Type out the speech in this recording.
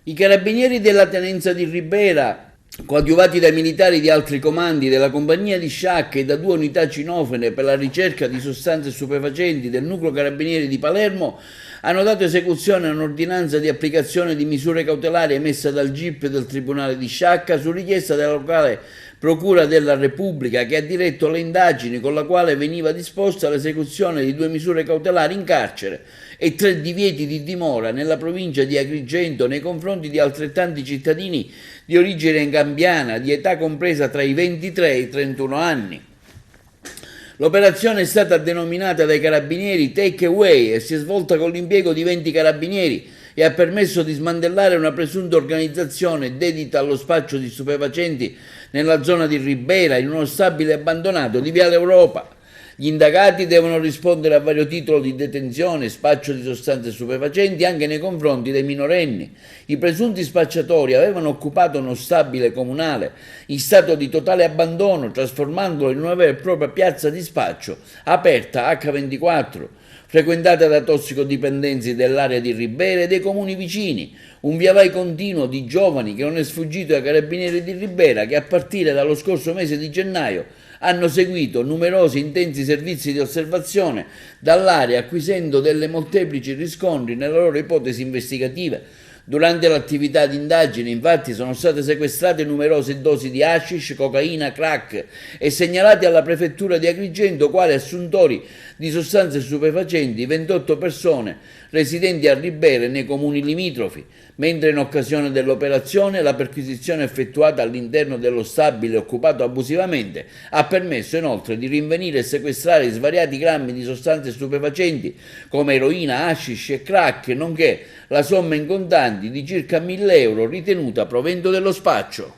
I carabinieri della tenenza di Ribera, coadiuvati dai militari di altri comandi della compagnia di Sciacca e da 2 unità cinofone per la ricerca di sostanze stupefacenti del nucleo carabinieri di Palermo, hanno dato esecuzione a un'ordinanza di applicazione di misure cautelari emessa dal GIP del Tribunale di Sciacca su richiesta della locale Procura della Repubblica, che ha diretto le indagini con la quale veniva disposta l'esecuzione di 2 misure cautelari in carcere e 3 divieti di dimora nella provincia di Agrigento nei confronti di altrettanti cittadini di origine gambiana di età compresa tra i 23 e i 31 anni. L'operazione è stata denominata dai carabinieri Take Away e si è svolta con l'impiego di 20 carabinieri e ha permesso di smantellare una presunta organizzazione dedita allo spaccio di stupefacenti nella zona di Ribera, in uno stabile abbandonato di Viale Europa. Gli indagati devono rispondere a vario titolo di detenzione e spaccio di sostanze stupefacenti anche nei confronti dei minorenni. I presunti spacciatori avevano occupato uno stabile comunale in stato di totale abbandono, trasformandolo in una vera e propria piazza di spaccio aperta H24, frequentata da tossicodipendenti dell'area di Ribera e dei comuni vicini, un via vai continuo di giovani che non è sfuggito ai carabinieri di Ribera, che a partire dallo scorso mese di gennaio hanno seguito numerosi intensi servizi di osservazione dall'area, acquisendo delle molteplici riscontri nella loro ipotesi investigative. Durante l'attività di indagine, infatti, sono state sequestrate numerose dosi di hashish, cocaina, crack e segnalate alla prefettura di Agrigento quali assuntori di sostanze stupefacenti 28 persone residenti a Ribera e nei comuni limitrofi, mentre in occasione dell'operazione la perquisizione effettuata all'interno dello stabile occupato abusivamente ha permesso inoltre di rinvenire e sequestrare svariati grammi di sostanze stupefacenti come eroina, hashish e crack, nonché la somma in contanti di circa 1.000 euro ritenuta provento dello spaccio.